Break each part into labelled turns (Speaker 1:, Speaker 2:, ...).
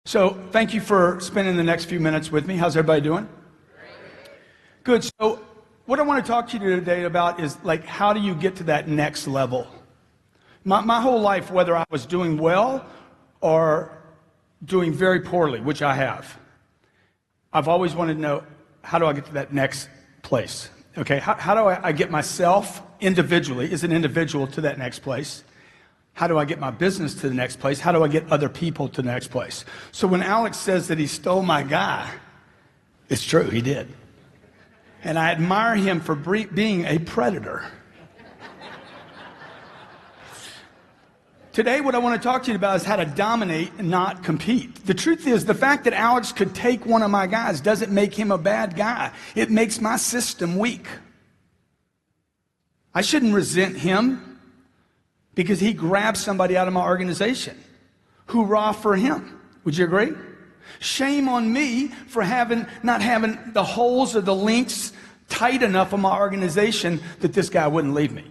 Speaker 1: So thank you for spending the next few minutes with me. How's everybody doing? Good. So what I want to talk to you today about is like, how do you get to that next level? My whole life, whether I was doing well or doing very poorly, which I have, I've always wanted to know, how do I get to that next place? Okay, how do I get myself individually, as an individual, to that next place? How do I get my business to the next place? How do I get other people to the next place? So when Alex says that he stole my guy, it's true, he did. And I admire him for being a predator. Today, what I want to talk to you about is how to dominate and not compete. The truth is, the fact that Alex could take one of my guys doesn't make him a bad guy. It makes my system weak. I shouldn't resent him because he grabbed somebody out of my organization. Hoorah for him. Would you agree? Shame on me for not having the holes or the links tight enough in my organization that this guy wouldn't leave me.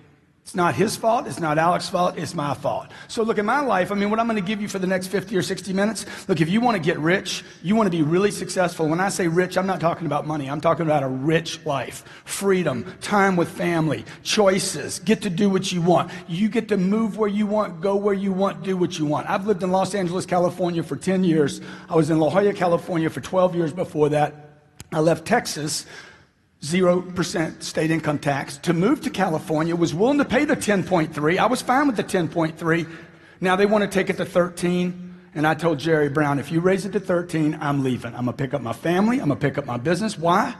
Speaker 1: It's not his fault. It's not Alex's fault. It's my fault. So look, in my life, what I'm going to give you for the next 50 or 60 minutes, look, if you want to get rich, you want to be really successful. When I say rich, I'm not talking about money. I'm talking about a rich life, freedom, time with family, choices, get to do what you want. You get to move where you want, go where you want, do what you want. I've lived in Los Angeles, California for 10 years. I was in La Jolla, California for 12 years before that. I left Texas, 0% state income tax, to move to California, was willing to pay the 10.3. I was fine with the 10.3. Now they want to take it to 13. And I told Jerry Brown, if you raise it to 13, I'm leaving. I'm going to pick up my family. I'm going to pick up my business. Why?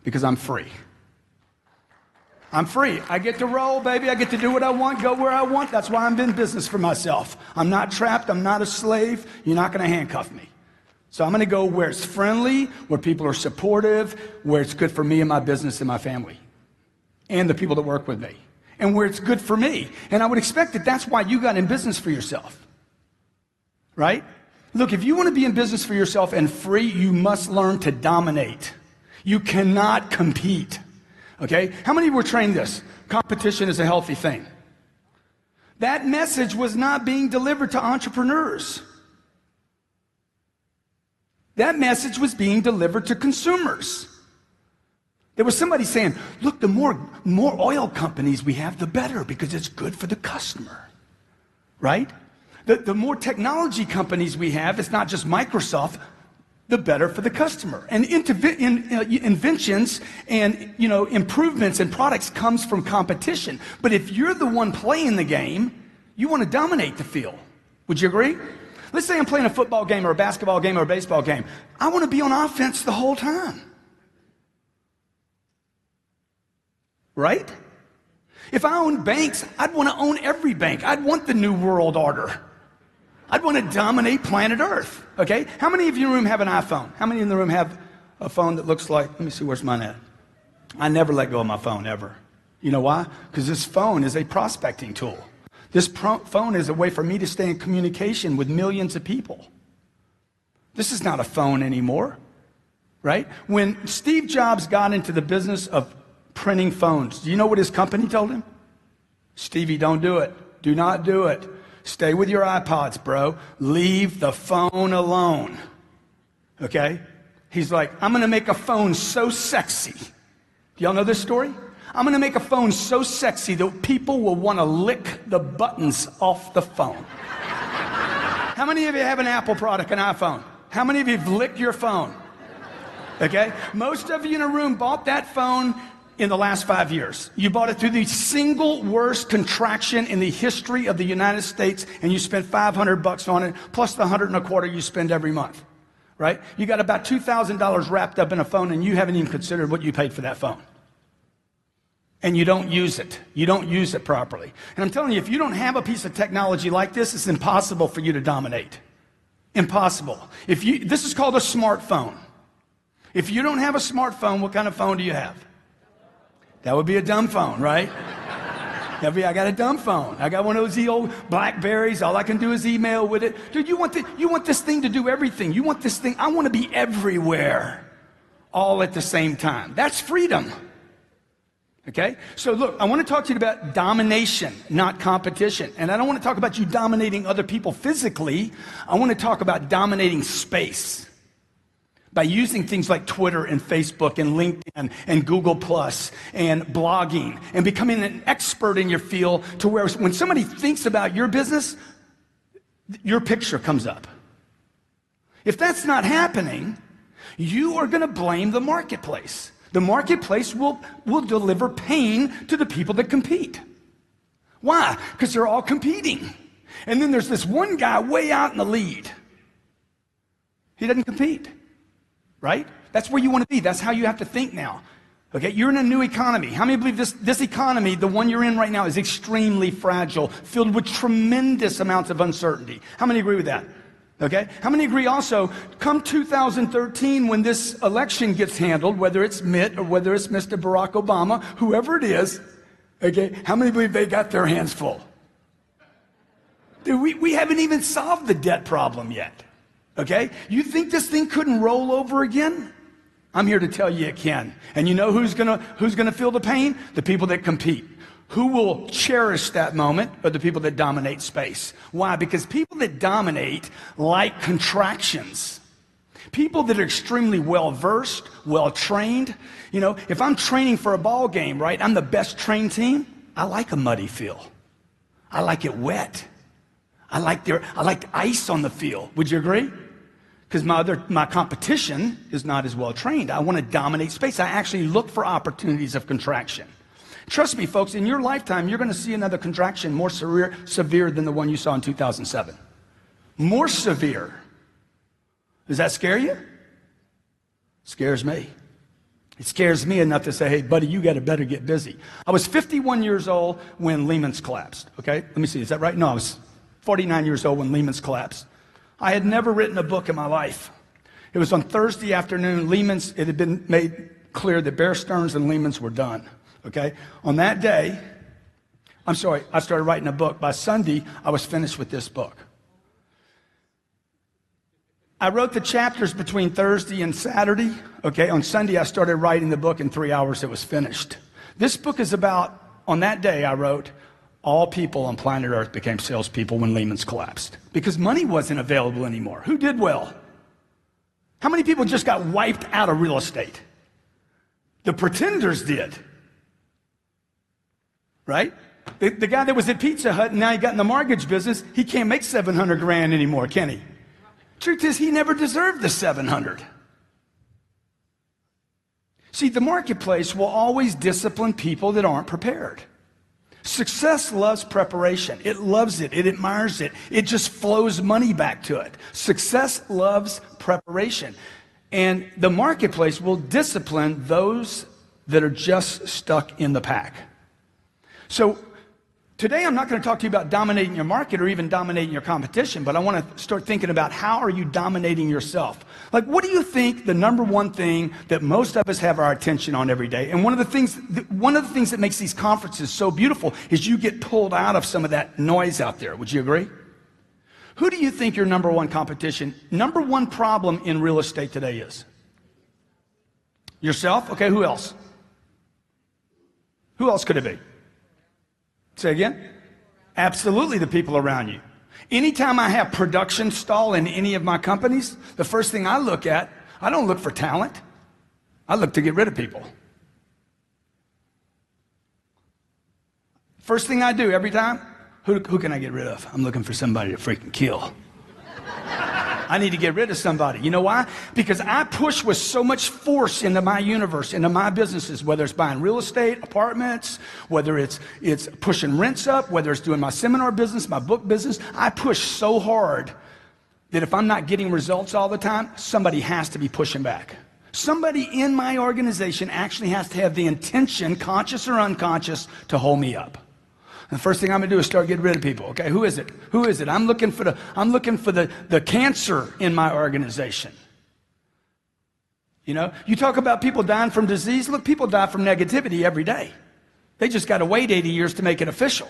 Speaker 1: Because I'm free. I'm free. I get to roll, baby. I get to do what I want, go where I want. That's why I'm in business for myself. I'm not trapped. I'm not a slave. You're not going to handcuff me. So I'm going to go where it's friendly, where people are supportive, where it's good for me and my business and my family and the people that work with me, and where it's good for me. And I would expect that that's why you got in business for yourself, right? Look, if you want to be in business for yourself and free, you must learn to dominate. You cannot compete, okay? How many of you were trained this? Competition is a healthy thing. That message was not being delivered to entrepreneurs. That message was being delivered to consumers. There was somebody saying, look, the more oil companies we have, the better, because it's good for the customer, right? The more technology companies we have, it's not just Microsoft, the better for the customer. And inventions and improvements in products comes from competition. But if you're the one playing the game, you want to dominate the field. Would you agree? Let's say I'm playing a football game or a basketball game or a baseball game. I want to be on offense the whole time. Right? If I owned banks, I'd want to own every bank. I'd want the new world order. I'd want to dominate planet Earth. Okay? How many of you in the room have an iPhone? How many in the room have a phone that looks like, let me see, where's mine at? I never let go of my phone, ever. You know why? Because this phone is a prospecting tool. This phone is a way for me to stay in communication with millions of people. This is not a phone anymore, right? When Steve Jobs got into the business of printing phones, do you know what his company told him? Stevie, don't do it. Do not do it. Stay with your iPods, bro. Leave the phone alone. Okay? He's like, I'm going to make a phone so sexy. Do y'all know this story? I'm going to make a phone so sexy that people will want to lick the buttons off the phone. How many of you have an Apple product, an iPhone? How many of you have licked your phone? Okay? Most of you in a room bought that phone in the last 5 years. You bought it through the single worst contraction in the history of the United States, and you spent $500 on it, plus the $125 you spend every month. Right? You got about $2,000 wrapped up in a phone, and you haven't even considered what you paid for that phone. And you don't use it. You don't use it properly. And I'm telling you, if you don't have a piece of technology like this, it's impossible for you to dominate. Impossible. This is called a smartphone. If you don't have a smartphone, what kind of phone do you have? That would be a dumb phone, right? I got a dumb phone. I got one of those old Blackberries. All I can do is email with it. Dude, you want this thing to do everything. You want this thing. I want to be everywhere all at the same time. That's freedom. Okay? So look, I want to talk to you about domination, not competition. And I don't want to talk about you dominating other people physically. I want to talk about dominating space by using things like Twitter and Facebook and LinkedIn and Google Plus and blogging and becoming an expert in your field to where when somebody thinks about your business, your picture comes up. If that's not happening, you are going to blame the marketplace. The marketplace will deliver pain to the people that compete. Why? Because they're all competing. And then there's this one guy way out in the lead. He doesn't compete, right? That's where you want to be. That's how you have to think now. Okay, you're in a new economy. How many believe this economy, the one you're in right now, is extremely fragile, filled with tremendous amounts of uncertainty? How many agree with that? Okay? How many agree also, come 2013, when this election gets handled, whether it's Mitt or whether it's Mr. Barack Obama, whoever it is, okay, how many believe they got their hands full? Dude, we haven't even solved the debt problem yet. Okay? You think this thing couldn't roll over again? I'm here to tell you it can. And you know who's gonna feel the pain? The people that compete. Who will cherish that moment are the people that dominate space. Why? Because people that dominate like contractions. People that are extremely well-versed, well-trained. You know, if I'm training for a ball game, right, I'm the best trained team, I like a muddy field. I like it wet. I like ice on the field. Would you agree? Because my competition is not as well-trained. I want to dominate space. I actually look for opportunities of contraction. Trust me, folks, in your lifetime, you're going to see another contraction more severe than the one you saw in 2007. More severe. Does that scare you? It scares me. It scares me enough to say, hey, buddy, you got to better get busy. I was 51 years old when Lehman's collapsed, okay? Let me see, is that right? No, I was 49 years old when Lehman's collapsed. I had never written a book in my life. It was on Thursday afternoon. It had been made clear that Bear Stearns and Lehman's were done. Okay? On that day, I started writing a book. By Sunday, I was finished with this book. I wrote the chapters between Thursday and Saturday. Okay? On Sunday, I started writing the book. In 3 hours, it was finished. This book is about, on that day, I wrote, all people on planet Earth became salespeople when Lehman's collapsed. Because money wasn't available anymore. Who did well? How many people just got wiped out of real estate? The pretenders did. Right? The guy that was at Pizza Hut and now he got in the mortgage business, he can't make 700 grand anymore, can he? Truth is, he never deserved the 700. See, the marketplace will always discipline people that aren't prepared. Success loves preparation. It loves it. It admires it. It just flows money back to it. Success loves preparation. And the marketplace will discipline those that are just stuck in the pack. So today I'm not going to talk to you about dominating your market or even dominating your competition, but I want to start thinking about how are you dominating yourself? Like, what do you think the number one thing that most of us have our attention on every day? And one of the things that makes these conferences so beautiful is you get pulled out of some of that noise out there. Would you agree? Who do you think your number one problem in real estate today is? Yourself? Okay, who else? Who else could it be? Say again? Absolutely the people around you. Anytime I have production stall in any of my companies, the first thing I look at, I don't look for talent. I look to get rid of people. First thing I do every time, who can I get rid of? I'm looking for somebody to freaking kill. I need to get rid of somebody. You know why? Because I push with so much force into my universe, into my businesses, whether it's buying real estate, apartments, whether it's pushing rents up, whether it's doing my seminar business, my book business. I push so hard that if I'm not getting results all the time, somebody has to be pushing back. Somebody in my organization actually has to have the intention, conscious or unconscious, to hold me up. The first thing I'm going to do is start getting rid of people. Okay, who is it? Who is it? I'm looking for the cancer in my organization. You know, you talk about people dying from disease. Look, people die from negativity every day. They just got to wait 80 years to make it official.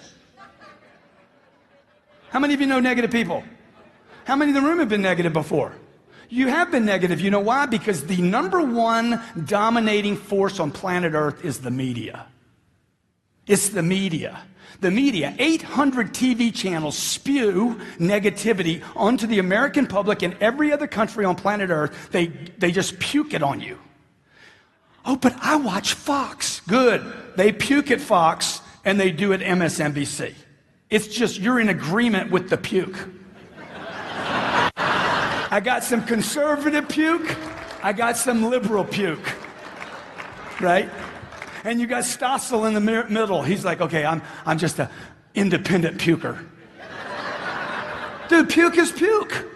Speaker 1: How many of you know negative people? How many in the room have been negative before? You have been negative. You know why? Because the number one dominating force on planet Earth is the media. It's the media. The media, 800 TV channels spew negativity onto the American public and every other country on planet Earth. They just puke it on you. Oh, but I watch Fox. Good. They puke at Fox and they do at MSNBC. It's just you're in agreement with the puke. I got some conservative puke. I got some liberal puke. Right? And you got Stossel in the middle. He's like, okay, I'm just an independent puker. Dude, puke is puke.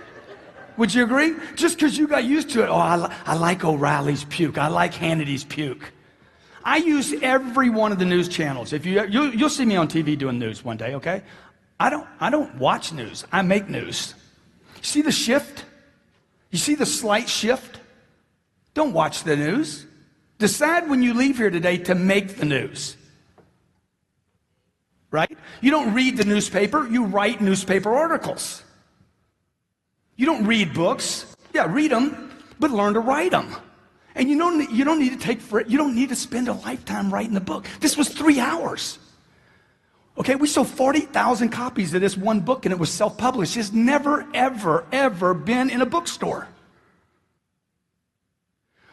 Speaker 1: Would you agree? Just because you got used to it. Oh, I like O'Reilly's puke. I like Hannity's puke. I use every one of the news channels. If you'll see me on TV doing news one day, okay? I don't watch news. I make news. See the shift? You see the slight shift? Don't watch the news. Decide when you leave here today to make the news. Right? You don't read the newspaper, you write newspaper articles. You don't read books. Yeah, read them, but learn to write them. And you don't need to spend a lifetime writing the book. This was 3 hours. Okay, we sold 40,000 copies of this one book and it was self-published. It's never, ever, ever been in a bookstore.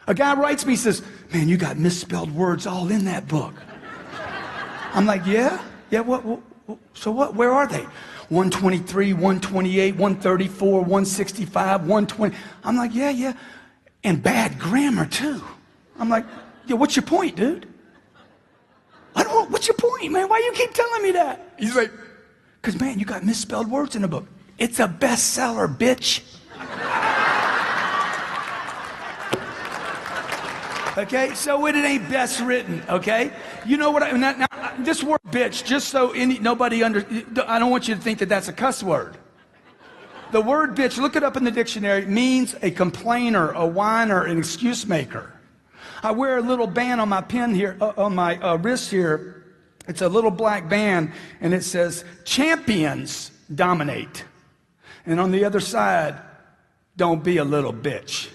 Speaker 1: A guy writes me, says, man, you got misspelled words all in that book. I'm like, yeah, so what, where are they? 123, 128, 134, 165, 120. I'm like, yeah, and bad grammar too. I'm like, yeah, what's your point, dude? What's your point, man? Why you keep telling me that? He's like, because, man, you got misspelled words in the book. It's a bestseller, bitch. Okay, so it ain't best written, okay? You know what, now, this word bitch, just so nobody I don't want you to think that that's a cuss word. The word bitch, look it up in the dictionary, means a complainer, a whiner, an excuse maker. I wear a little band on my pin here, on my wrist here. It's a little black band, and it says, champions dominate. And on the other side, don't be a little bitch.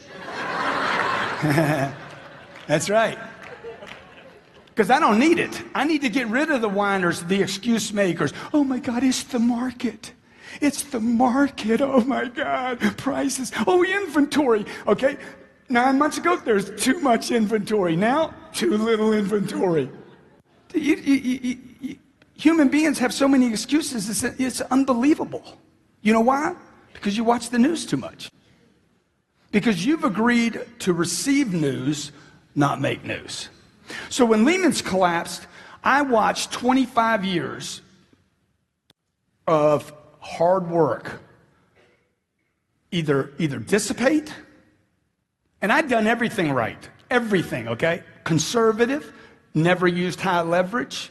Speaker 1: That's right. Because I don't need it. I need to get rid of the whiners, the excuse makers. Oh my God, it's the market. It's the market. Oh my God, prices. Oh, inventory. Okay, 9 months ago, there's too much inventory. Now, too little inventory. Human beings have so many excuses, it's unbelievable. You know why? Because you watch the news too much. Because you've agreed to receive news, not make news. So when Lehman's collapsed, I watched 25 years of hard work either dissipate, and I'd done everything right. Everything, okay? Conservative, never used high leverage.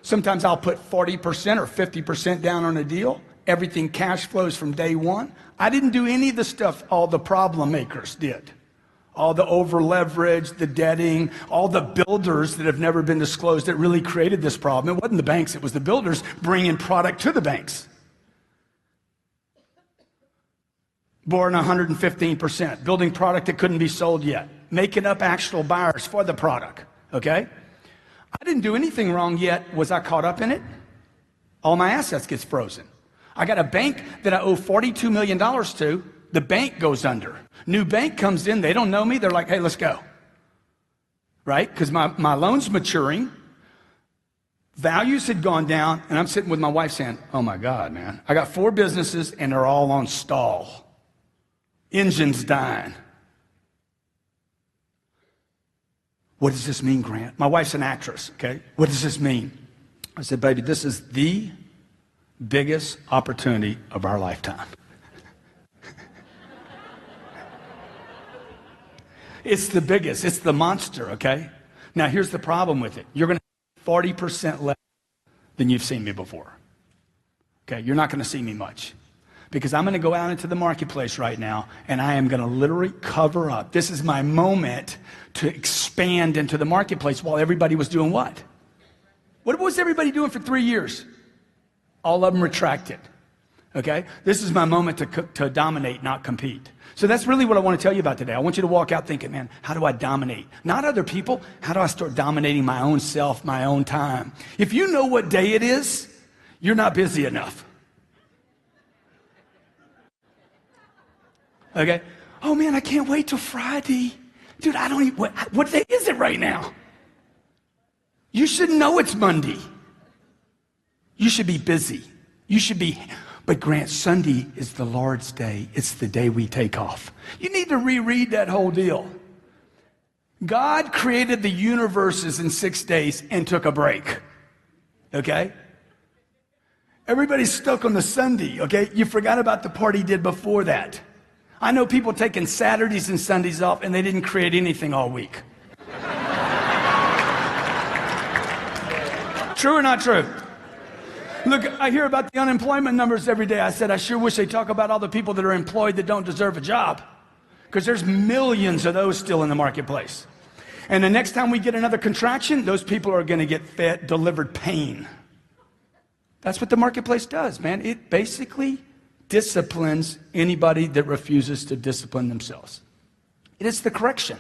Speaker 1: Sometimes I'll put 40% or 50% down on a deal. Everything cash flows from day one. I didn't do any of the stuff all the problem makers did. All the over leverage, the debting, all the builders that have never been disclosed that really created this problem. It wasn't the banks, it was the builders bringing product to the banks. Born 115%, building product that couldn't be sold yet, making up actual buyers for the product, okay? I didn't do anything wrong yet. Was I caught up in it? All my assets gets frozen. I got a bank that I owe $42 million to. The bank goes under. New bank comes in. They don't know me. They're like, hey, let's go. Right? Because my loan's maturing. Values had gone down. And I'm sitting with my wife saying, oh, my God, man. I got 4 businesses, and they're all on stall. Engine's dying. What does this mean, Grant? My wife's an actress, okay? What does this mean? I said, baby, this is the biggest opportunity of our lifetime. It's the biggest. It's the monster, okay? Now, here's the problem with it. You're going to have 40% less than you've seen me before. Okay? You're not going to see me much. Because I'm going to go out into the marketplace right now, and I am going to literally cover up. This is my moment to expand into the marketplace while everybody was doing what? What was everybody doing for 3 years? All of them retracted. Okay? This is my moment to dominate, not compete. So that's really what I want to tell you about today. I want you to walk out thinking, man, how do I dominate? Not other people. How do I start dominating my own self, my own time? If you know what day it is, you're not busy enough. Okay? Oh man, I can't wait till Friday. Dude, I don't even, what day is it right now? You should know it's Monday. You should be busy. You should be, but Grant, Sunday is the Lord's day. It's the day we take off. You need to reread that whole deal. God created the universes in 6 days and took a break. Okay? Everybody's stuck on the Sunday, okay? You forgot about the part he did before that. I know people taking Saturdays and Sundays off and they didn't create anything all week. True or not true? Look, I hear about the unemployment numbers every day. I said, I sure wish they'd talk about all the people that are employed that don't deserve a job. Because there's millions of those still in the marketplace. And the next time we get another contraction, those people are going to get delivered pain. That's what the marketplace does, man. It basically disciplines anybody that refuses to discipline themselves. It is the correction.